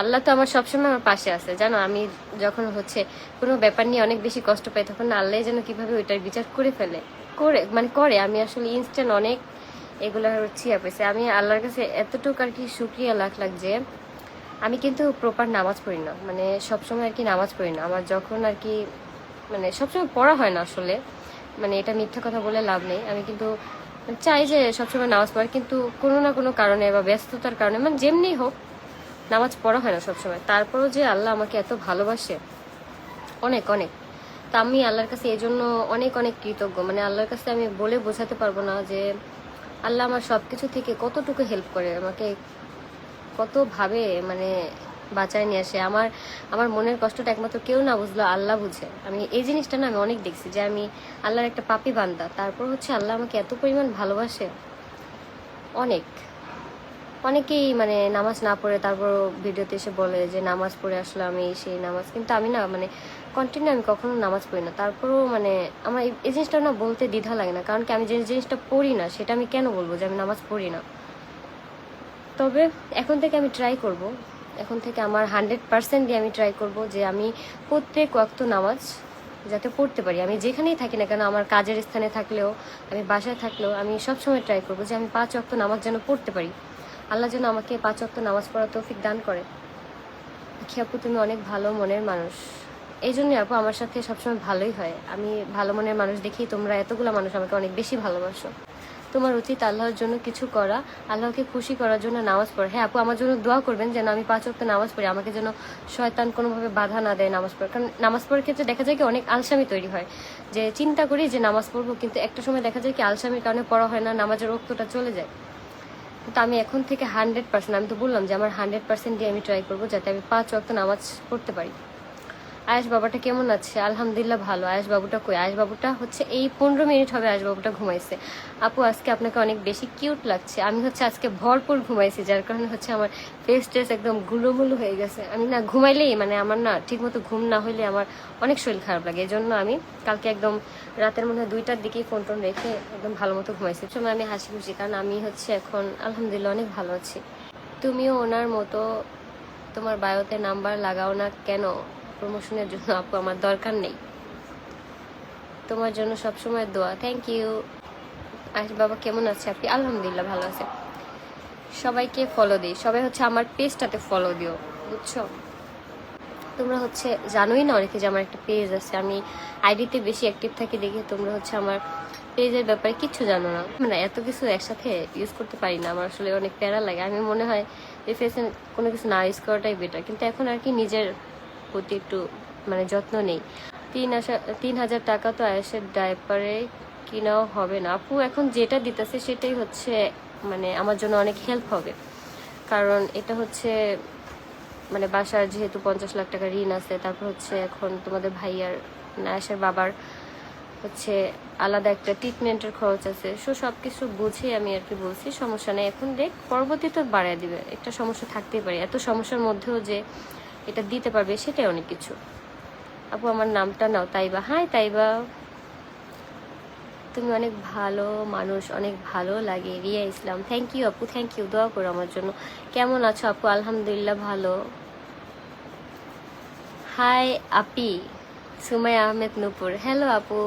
আল্লাহ তো আমার সবসময় আমার পাশে আছে জানো। আমি যখন হচ্ছে কোনো ব্যাপার নিয়ে অনেক বেশি কষ্ট পাই তখন আল্লাহ যেন কিভাবে ওইটার বিচার করে ফেলে, করে আমি আসলে ইনস্ট্যান্ট অনেক এগুলো হচ্ছে পেয়েছি। আমি আল্লাহর কাছে এতটুকু আর কি শুক্রিয়া লাখ লাখ যে আমি কিন্তু প্রপার নামাজ পড়ি না, মানে সবসময় আর কি নামাজ পড়ি না। আমার যখন আর কি মানে সবসময় পড়া হয় না আসলে, মানে এটা মিথ্যা কথা বলে লাভ নেই। আমি কিন্তু চাই যে সবসময় নামাজ পড়ার, কিন্তু কোনো না কোনো কারণে বা ব্যস্ততার কারণে মানে যেমনি হোক নামাজ পড়া হয় না সবসময়। তারপরও যে আল্লাহ আমাকে এত ভালোবাসে অনেক অনেক, তা আমি আল্লাহর কাছে এই জন্য অনেক অনেক কৃতজ্ঞ। মানে আল্লাহর কাছে আমি বলে বোঝাতে পারবো না যে আল্লাহ আমার সব কিছু থেকে কতটুকু হেল্প করে, আমাকে কতভাবে মানে বাঁচায় নিয়ে আসে। আমার আমার মনের কষ্টটা একমাত্র কেউ না বুঝলো, আল্লাহ বুঝে। আমি এই জিনিসটা না আমি অনেক দেখছি যে আমি আল্লাহর একটা পাপী বান্দা, তারপর হচ্ছে আল্লাহ আমাকে এত পরিমাণ ভালোবাসে অনেক। অনেকেই মানে নামাজ না পড়ে তারপর ভিডিওতে এসে বলে যে নামাজ পড়ে আসলে আমি সেই নামাজ, কিন্তু আমি না মানে কন্টিনিউ আমি কখনো নামাজ পড়ি না। তারপরেও মানে আমার এই জিনিসটা না বলতে দ্বিধা লাগে না, কারণ কি আমি যে জিনিসটা পড়ি না সেটা আমি কেন বলবো যে আমি নামাজ পড়ি না। তবে এখন থেকে আমি ট্রাই করব, এখন থেকে আমার 100% দিয়ে আমি ট্রাই করব যে আমি প্রত্যেক ওয়াক্ত নামাজ যাতে পড়তে পারি। আমি যেখানেই থাকি না কেন, আমার কাজের স্থানে থাকলেও আমি বাসায় থাকলেও আমি সবসময় ট্রাই করব যে আমি 5 ওয়াক্ত নামাজ যেন পড়তে পারি। আল্লাহ যেন আমাকে 5 ওয়াক্ত নামাজ পড়ার তৌফিক দান করে। আখি আপু তুমি অনেক ভালো মনের মানুষ, এই জন্যই আপু আমার সাথে সবসময় ভালোই হয়। আমি ভালো মনের মানুষ দেখেই তোমরা এতগুলো মানুষ আমাকে অনেক বেশি ভালোবাসো। তোমার উচিত আল্লাহর জন্য কিছু করা, আল্লাহকে খুশি করার জন্য নামাজ পড়া। হ্যাঁ আপু, আমার জন্য দোয়া করবেন যেন আমি 5 ওয়াক্ত নামাজ পড়ি, আমাকে যেন শয়তান কোনোভাবে বাধা না দেয় নামাজ পড়ার। কারণ নামাজ পড়ার ক্ষেত্রে দেখা যায় কি অনেক আলসামি তৈরি হয়, যে চিন্তা করি যে নামাজ পড়বো, কিন্তু একটা সময় দেখা যায় কি আলসামির কারণে পড়া হয় না, নামাজের রক্তটা চলে যায়। কিন্তু আমি এখন থেকে 100%, আমি তো বললাম যে আমার 100% দিয়ে আমি ট্রাই করবো যাতে আমি 5 ওয়াক্ত নামাজ পড়তে পারি। আয়েশ বাবাটা কেমন আছে? আলহামদুলিল্লাহ ভালো। আয়েশ বাবুটা কই? আয়েশ বাবুটা হচ্ছে এই 15 মিনিট হবে আয়েশ বাবুটা ঘুমাইছে। আপু আজকে আপনাকে অনেক বেশি কিউট লাগছে। আমি হচ্ছে আজকে ভরপুর ঘুমাইছি, যার কারণে হচ্ছে আমার ফেস টেস একদম গুলোমুলো হয়ে গেছে। আমি না ঘুমাইলেই মানে আমার না ঠিক মতো ঘুম না হইলে আমার অনেক শরীর খারাপ লাগে। এই জন্য আমি কালকে একদম রাতের মধ্যে 2টার দিকেই ফোন টোন রেখে একদম ভালো মতো ঘুমাইছি। সময় আমি হাসি খুশি, কারণ আমি হচ্ছে এখন আলহামদুলিল্লাহ অনেক ভালো আছি। তুমিও ওনার মতো তোমার বায়োতে নাম্বার লাগাও না কেন? প্রমোশনের জন্য আপু আমার দরকার নেই, তোমার জন্য সবসময় দোয়া। Thank you. আজ বাবা কেমন আছে আপনি? আলহামদুলিল্লাহ ভালো আছে। সবাইকে ফলো দিই, সবাই হচ্ছে আমার পেজটাতে ফলো দিও, বুঝছো? তোমরা হচ্ছে জানোই না অনেকে যে আমার একটা পেজ আছে, আমি আইডিতে বেশি অ্যাক্টিভ থাকি দেখে তোমরা হচ্ছে আমার পেজের ব্যাপারে কিচ্ছু জানো না। মানে এত কিছু একসাথে ইউজ করতে পারি না, আমার আসলে অনেক প্যারা লাগে। আমি মনে হয় যে ফেসে কোনো কিছু না ইউজ করাটাই বেটার, কিন্তু এখন আর কি নিজের প্রতি একটু মানে যত্ন নেই। 3,000 টাকা তো আয়েশের ডায়পারে কিনাও হবে না আপু, এখন যেটা দিতেছে সেটাই হচ্ছে মানে আমার জন্য অনেক হেল্প হবে। কারণ এটা হচ্ছে মানে বাসার যেহেতু 50 লাখ টাকা ঋণ আছে, তারপর হচ্ছে এখন তোমাদের ভাইয়ার আয়েশের বাবার হচ্ছে আলাদা একটা ট্রিটমেন্টের খরচ আছে। সব কিছু বুঝে আমি আর কি বলছি সমস্যা নেই, এখন দেখ পরবর্তীতে বাড়ায় দিবে। একটা সমস্যা থাকতেই পারে, এত সমস্যার মধ্যেও যে এটা দিতে পারবে সেটাই অনেক কিছু। আপু আমার নামটা নাও তাইবা। হাই তাইবা, তুমি অনেক ভালো মানুষ, অনেক ভালো লাগে। রিয়া ইসলাম, থ্যাংক ইউ আপু, থ্যাংক ইউ। দোয়া করো আমার জন্য। কেমন আছো আপু? আলহামদুলিল্লাহ ভালো। হাই আপি। সুমাইয়া আহমেদ নূপুর, হ্যালো আপু।